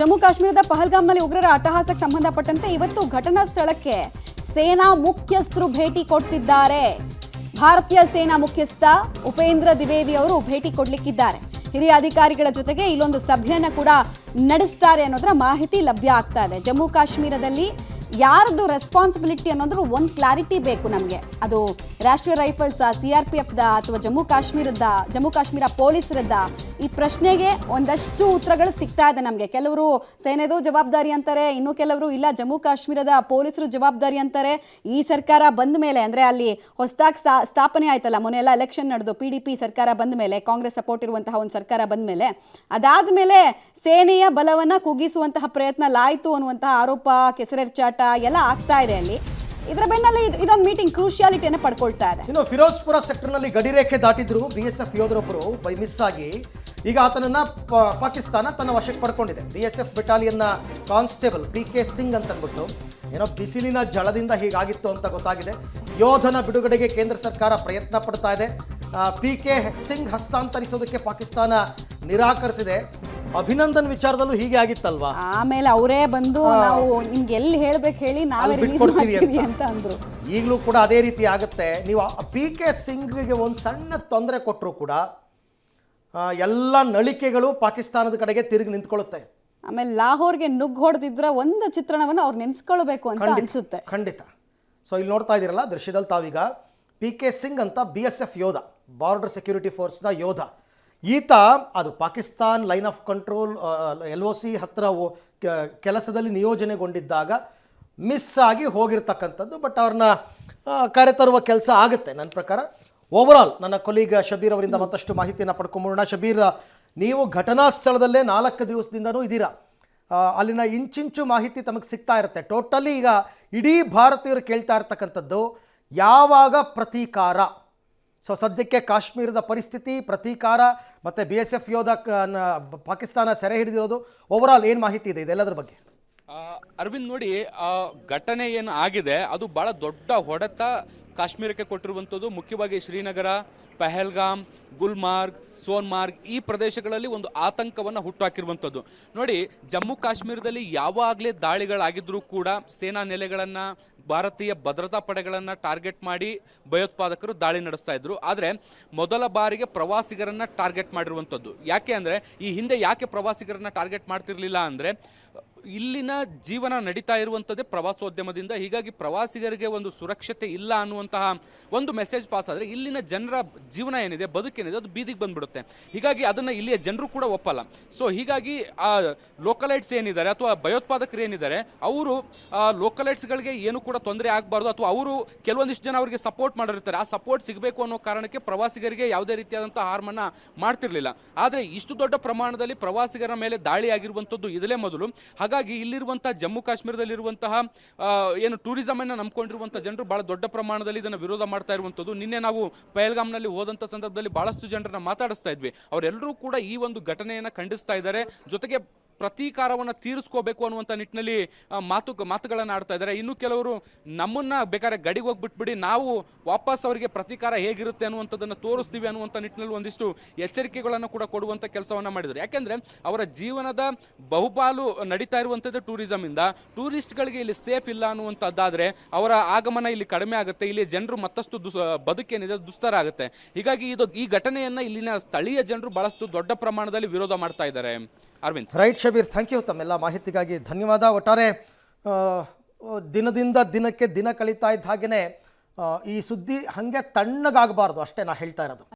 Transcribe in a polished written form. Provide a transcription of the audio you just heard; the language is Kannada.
ಜಮ್ಮು ಕಾಶ್ಮೀರದ ಪಹಲ್ಗಾಮ್ನಲ್ಲಿ ಉಗ್ರರ ಅಟ್ಟಹಾಸಕ್ಕೆ ಸಂಬಂಧಪಟ್ಟಂತೆ ಇವತ್ತು ಘಟನಾ ಸ್ಥಳಕ್ಕೆ ಸೇನಾ ಮುಖ್ಯಸ್ಥರು ಭೇಟಿ ಕೊಡ್ತಿದ್ದಾರೆ. ಭಾರತೀಯ ಸೇನಾ ಮುಖ್ಯಸ್ಥ ಉಪೇಂದ್ರ ದ್ವಿವೇದಿ ಅವರು ಭೇಟಿ ಕೊಡ್ಲಿಕ್ಕಿದ್ದಾರೆ. ಹಿರಿಯ ಅಧಿಕಾರಿಗಳ ಜೊತೆಗೆ ಇಲ್ಲೊಂದು ಸಭೆಯನ್ನ ಕೂಡ ನಡೆಸ್ತಾರೆ ಅನ್ನೋದರ ಮಾಹಿತಿ ಲಭ್ಯ ಆಗ್ತಾ ಇದೆ. ಜಮ್ಮು ಕಾಶ್ಮೀರದಲ್ಲಿ ಯಾರದು ರೆಸ್ಪಾನ್ಸಿಬಿಲಿಟಿ ಅನ್ನೋದ್ರ ಒಂದು ಕ್ಲಾರಿಟಿ ಬೇಕು ನಮಗೆ. ಅದು ರಾಷ್ಟ್ರೀಯ ರೈಫಲ್ಸ್, CRPF ಅಥವಾ ಜಮ್ಮು ಕಾಶ್ಮೀರ ಪೊಲೀಸರದ್ದ, ಈ ಪ್ರಶ್ನೆಗೆ ಒಂದಷ್ಟು ಉತ್ತರಗಳು ಸಿಗ್ತಾ ಇದೆ ನಮಗೆ. ಕೆಲವರು ಸೇನೆದು ಜವಾಬ್ದಾರಿ ಅಂತಾರೆ, ಇನ್ನು ಕೆಲವರು ಇಲ್ಲ ಜಮ್ಮು ಕಾಶ್ಮೀರದ ಪೊಲೀಸರು ಜವಾಬ್ದಾರಿ ಅಂತಾರೆ. ಈ ಸರ್ಕಾರ ಬಂದ ಮೇಲೆ ಅಂದರೆ ಅಲ್ಲಿ ಹೊಸದಾಗಿ ಸ್ಥಾಪನೆ ಆಯ್ತಲ್ಲ, ಮೊನ್ನೆಲ್ಲ ಎಲೆಕ್ಷನ್ ನಡೆದು PDP ಸರ್ಕಾರ ಬಂದ ಮೇಲೆ, ಕಾಂಗ್ರೆಸ್ ಸಪೋರ್ಟ್ ಇರುವಂತಹ ಒಂದು ಸರ್ಕಾರ ಬಂದ ಮೇಲೆ, ಅದಾದಮೇಲೆ ಸೇನೆಯ ಬಲವನ್ನು ಕುಗ್ಗಿಸುವಂತಹ ಪ್ರಯತ್ನ ಲಾಯಿತು ಅನ್ನುವಂತಹ ಆರೋಪ, ಕೆಸರೆರ್ಚಾಟ ಎಲ್ಲ ಆಗ್ತಾ ಇದೆ ಅಲ್ಲಿ. ಇದರ ಬೆನ್ನಲ್ಲೇ ಇದೊಂದು ಮೀಟಿಂಗ್ ಕ್ರೂಷಿಯಾಲಿಟಿಯನ್ನು ಪಡ್ಕೊಳ್ತಾ ಇದೆ. ಇನ್ನು ಫಿರೋಜ್ಪುರ ಸೆಕ್ಟರ್ನಲ್ಲಿ ಗಡಿರೇಖೆ ದಾಟಿದ್ರು BSF ಯೋಧರೊಬ್ಬರು ಬೈ ಮಿಸ್ ಆಗಿ. ಈಗ ಆತನನ್ನ ಪಾಕಿಸ್ತಾನ ತನ್ನ ವಶಕ್ಕೆ ಪಡ್ಕೊಂಡಿದೆ. BSF ಬೆಟಾಲಿಯನ್ನ ಕಾನ್ಸ್ಟೇಬಲ್ PK ಸಿಂಗ್ ಅಂತ ಅಂದ್ಬಿಟ್ಟು ಏನೋ ಬಿಸಿಲಿನ ಜಳದಿಂದ ಹೀಗಾಗಿತ್ತು ಅಂತ ಗೊತ್ತಾಗಿದೆ. ಯೋಧನ ಬಿಡುಗಡೆಗೆ ಕೇಂದ್ರ ಸರ್ಕಾರ ಪ್ರಯತ್ನ ಪಡ್ತಾ ಇದೆ. PK ಸಿಂಗ್ ಹಸ್ತಾಂತರಿಸೋದಕ್ಕೆ ಪಾಕಿಸ್ತಾನ ನಿರಾಕರಿಸಿದೆ. ಅಭಿನಂದನ್ ವಿಚಾರದಲ್ಲೂ ಹೀಗೆ ಆಗಿತ್ತಲ್ವಾ? ಆಮೇಲೆ ಅವರೇ ಬಂದು ನಾವು ನಿಮ್ಗೆ ಎಲ್ಲಿ ಹೇಳ್ಬೇಕು ಹೇಳಿ, ನಾವೇ ರಿಲೀಸ್ ಮಾಡ್ತೀವಿ ಅಂತ ಅಂದ್ರು. ಈಗಲೂ ಕೂಡ ಅದೇ ರೀತಿ ಆಗುತ್ತೆ. ನೀವು PK ಸಿಂಗ್ಗೆ ಒಂದು ಸಣ್ಣ ತೊಂದರೆ ಕೊಟ್ಟರು ಕೂಡ ಎಲ್ಲ ನಳಿಕೆಗಳು ಪಾಕಿಸ್ತಾನದ ಕಡೆಗೆ ತಿರುಗಿ ನಿಂತ್ಕೊಳ್ಳುತ್ತೆ. ಆಮೇಲೆ ಲಾಹೋರ್ಗೆ ನುಗ್ಗ್ ಹೊಡೆದಿದ್ರ ಒಂದು ಚಿತ್ರಣವನ್ನು ಅವ್ರು ನೆನೆಸ್ಕೊಳ್ಬೇಕು ಅಂತ ಅನ್ಸುತ್ತೆ. ಖಂಡಿತ. ಸೊ ಇಲ್ಲಿ ನೋಡ್ತಾ ಇದ್ದೀರಲ್ಲ ದೃಶ್ಯದಲ್ಲಿ ತಾವೀಗ PK ಸಿಂಗ್ ಅಂತ BSF ಯೋಧ, ಬಾರ್ಡರ್ ಸೆಕ್ಯೂರಿಟಿ ಫೋರ್ಸ್ನ ಯೋಧ. ಈತ ಅದು Pakistan line of control LOC ಹತ್ತಿರ ಕೆಲಸದಲ್ಲಿ ನಿಯೋಜನೆಗೊಂಡಿದ್ದಾಗ ಮಿಸ್ ಆಗಿ ಹೋಗಿರ್ತಕ್ಕಂಥದ್ದು. ಬಟ್ ಅವ್ರನ್ನ ಕರೆತರುವ ಕೆಲಸ ಆಗುತ್ತೆ ನನ್ನ ಪ್ರಕಾರ. ಓವರಾಲ್ ನನ್ನ ಕೊಲೀಗ್ ಶಬೀರ್ ಅವರಿಂದ ಮತ್ತಷ್ಟು ಮಾಹಿತಿಯನ್ನು ಪಡ್ಕೊಂಬೋಣ. ಶಬೀರ್, ನೀವು ಘಟನಾ ಸ್ಥಳದಲ್ಲೇ 4 ದಿವಸದಿಂದನೂ ಇದ್ದೀರಾ. ಅಲ್ಲಿನ ಇಂಚಿಂಚು ಮಾಹಿತಿ ತಮಗೆ ಸಿಗ್ತಾ ಇರುತ್ತೆ. ಟೋಟಲಿ ಈಗ ಇಡೀ ಭಾರತೀಯರು ಕೇಳ್ತಾ ಇರ್ತಕ್ಕಂಥದ್ದು ಯಾವಾಗ ಪ್ರತೀಕಾರ. ಸೊ ಸದ್ಯಕ್ಕೆ ಕಾಶ್ಮೀರದ ಪರಿಸ್ಥಿತಿ, ಪ್ರತೀಕಾರ ಮತ್ತು BSF ಯೋಧ ಪಾಕಿಸ್ತಾನ ಸೆರೆ ಹಿಡಿದಿರೋದು, ಓವರಾಲ್ ಏನು ಮಾಹಿತಿ ಇದೆ ಇದೆಲ್ಲದರ ಬಗ್ಗೆ? ಅರವಿಂದ್, ನೋಡಿ, ಘಟನೆ ಏನು ಆಗಿದೆ ಅದು ಬಹಳ ದೊಡ್ಡ ಹೊಡೆತ ಕಾಶ್ಮೀರಕ್ಕೆ ಕೊಟ್ಟಿರುವಂಥದ್ದು. ಮುಖ್ಯವಾಗಿ ಶ್ರೀನಗರ, ಪಹಲ್ಗಾಮ್, ಗುಲ್ಮಾರ್ಗ್, ಸೋನ್ಮಾರ್ಗ್ ಈ ಪ್ರದೇಶಗಳಲ್ಲಿ ಒಂದು ಆತಂಕವನ್ನು ಹುಟ್ಟುಹಾಕಿರುವಂಥದ್ದು. ನೋಡಿ, ಜಮ್ಮು ಕಾಶ್ಮೀರದಲ್ಲಿ ಯಾವಾಗಲೇ ದಾಳಿಗಳಾಗಿದ್ರೂ ಕೂಡ ಸೇನಾ ನೆಲೆಗಳನ್ನು, ಭಾರತೀಯ ಭದ್ರತಾ ಪಡೆಗಳನ್ನು ಟಾರ್ಗೆಟ್ ಮಾಡಿ ಭಯೋತ್ಪಾದಕರು ದಾಳಿ ನಡೆಸ್ತಾ ಇದ್ರು. ಆದರೆ ಮೊದಲ ಬಾರಿಗೆ ಪ್ರವಾಸಿಗರನ್ನ ಟಾರ್ಗೆಟ್ ಮಾಡಿರುವಂಥದ್ದು. ಯಾಕೆ ಅಂದರೆ ಈ ಹಿಂದೆ ಯಾಕೆ ಪ್ರವಾಸಿಗರನ್ನ ಟಾರ್ಗೆಟ್ ಮಾಡ್ತಿರ್ಲಿಲ್ಲ ಅಂದರೆ ಇಲ್ಲಿನ ಜೀವನ ನಡೀತಾ ಇರುವಂಥದ್ದೇ ಪ್ರವಾಸೋದ್ಯಮದಿಂದ. ಹೀಗಾಗಿ ಪ್ರವಾಸಿಗರಿಗೆ ಒಂದು ಸುರಕ್ಷತೆ ಇಲ್ಲ ಅನ್ನುವಂತಹ ಒಂದು ಮೆಸೇಜ್ ಪಾಸ್ ಆದರೆ ಇಲ್ಲಿನ ಜನರ ಜೀವನ ಏನಿದೆ, ಬದುಕೇನಿದೆ, ಅದು ಬೀದಿಗೆ ಬಂದ್ಬಿಡುತ್ತೆ. ಹೀಗಾಗಿ ಅದನ್ನು ಇಲ್ಲಿಯ ಜನರು ಕೂಡ ಒಪ್ಪಲ್ಲ. ಸೊ ಹೀಗಾಗಿ ಆ ಲೋಕಲೈಟ್ಸ್ ಏನಿದ್ದಾರೆ ಅಥವಾ ಭಯೋತ್ಪಾದಕರು ಏನಿದ್ದಾರೆ ಅವರು ಲೋಕಲೈಟ್ಸ್ಗಳಿಗೆ ಏನು ಕೂಡ ತೊಂದರೆ ಆಗಬಾರ್ದು, ಅಥವಾ ಅವರು ಕೆಲವೊಂದಿಷ್ಟು ಜನ ಅವರಿಗೆ ಸಪೋರ್ಟ್ ಮಾಡಿರ್ತಾರೆ, ಆ ಸಪೋರ್ಟ್ ಸಿಗಬೇಕು ಅನ್ನೋ ಕಾರಣಕ್ಕೆ ಪ್ರವಾಸಿಗರಿಗೆ ಯಾವುದೇ ರೀತಿಯಾದಂಥ ಹಾರ್ಮನ್ನು ಮಾಡ್ತಿರ್ಲಿಲ್ಲ. ಆದರೆ ಇಷ್ಟು ದೊಡ್ಡ ಪ್ರಮಾಣದಲ್ಲಿ ಪ್ರವಾಸಿಗರ ಮೇಲೆ ದಾಳಿ ಆಗಿರುವಂಥದ್ದು ಇದಲೇ ಮೊದಲು. ಹಾಗಾಗಿ ಇಲ್ಲಿರುವಂತಹ ಜಮ್ಮು ಕಾಶ್ಮೀರದಲ್ಲಿರುವಂತಹ ಏನು ಟೂರಿಸಮ್ ಅನ್ನು ನಂಬ್ಕೊಂಡಿರುವಂಥ ಜನರು ಬಹಳ ದೊಡ್ಡ ಪ್ರಮಾಣದಲ್ಲಿ ಇದನ್ನು ವಿರೋಧ ಮಾಡ್ತಾ ಇರುವಂಥದ್ದು. ನಿನ್ನೆ ನಾವು ಪಹಲ್ಗಾಮ್ನಲ್ಲಿ ಹೋದಂಥ ಸಂದರ್ಭದಲ್ಲಿ ಬಹಳಷ್ಟು ಜನರನ್ನ ಮಾತಾಡಿಸ್ತಾ ಇದ್ವಿ. ಅವರೆಲ್ಲರೂ ಕೂಡ ಈ ಒಂದು ಘಟನೆಯನ್ನು ಖಂಡಿಸ್ತಾ ಇದ್ದಾರೆ. ಜೊತೆಗೆ ಪ್ರತೀಕಾರವನ್ನು ತೀರಿಸ್ಕೋಬೇಕು ಅನ್ನುವಂಥ ನಿಟ್ಟಿನಲ್ಲಿ ಮಾತುಗಳನ್ನು ಆಡ್ತಾ ಇದ್ದಾರೆ. ಇನ್ನು ಕೆಲವರು ನಮ್ಮನ್ನ ಬೇಕಾದ್ರೆ ಗಡಿಗೆ ಹೋಗ್ಬಿಟ್ಬಿಡಿ, ನಾವು ವಾಪಸ್ ಅವರಿಗೆ ಪ್ರತೀಕಾರ ಹೇಗಿರುತ್ತೆ ಅನ್ನುವಂಥದ್ದನ್ನು ತೋರಿಸ್ತೀವಿ ಅನ್ನುವಂಥ ನಿಟ್ಟಿನಲ್ಲಿ ಒಂದಿಷ್ಟು ಎಚ್ಚರಿಕೆಗಳನ್ನು ಕೂಡ ಕೊಡುವಂಥ ಕೆಲಸವನ್ನು ಮಾಡಿದರು. ಯಾಕೆಂದರೆ ಅವರ ಜೀವನದ ಬಹುಪಾಲು ನಡೀತಾ ಇರುವಂಥದ್ದು ಟೂರಿಸಮ್ ಇಂದ. ಟೂರಿಸ್ಟ್ಗಳಿಗೆ ಇಲ್ಲಿ ಸೇಫ್ ಇಲ್ಲ ಅನ್ನುವಂಥದ್ದಾದರೆ ಅವರ ಆಗಮನ ಇಲ್ಲಿ ಕಡಿಮೆ ಆಗುತ್ತೆ, ಇಲ್ಲಿ ಜನರು ಮತ್ತಷ್ಟು ಬದುಕೇನಿದೆ ದುಸ್ತರ ಆಗುತ್ತೆ. ಹೀಗಾಗಿ ಈ ಘಟನೆಯನ್ನು ಇಲ್ಲಿನ ಸ್ಥಳೀಯ ಜನರು ಬಹಳಷ್ಟು ದೊಡ್ಡ ಪ್ರಮಾಣದಲ್ಲಿ ವಿರೋಧ ಮಾಡ್ತಾ ಇದ್ದಾರೆ. Arvind. Right Shabbir, thank you. ತಮ್ಮೆಲ್ಲ ಮಾಹಿತಿಗಾಗಿ ಧನ್ಯವಾದ. ಒಟ್ಟಾರೆ ದಿನದಿಂದ ದಿನಕ್ಕೆ ದಿನ ಕಳೀತಾ ಇದ್ದ ಹಾಗೆಯೇ ಈ ಸುದ್ದಿ ಹಾಗೆ ತಣ್ಣಗಾಗಬಾರ್ದು ಅಷ್ಟೇ ನಾ ಹೇಳ್ತಾ ಇರೋದು.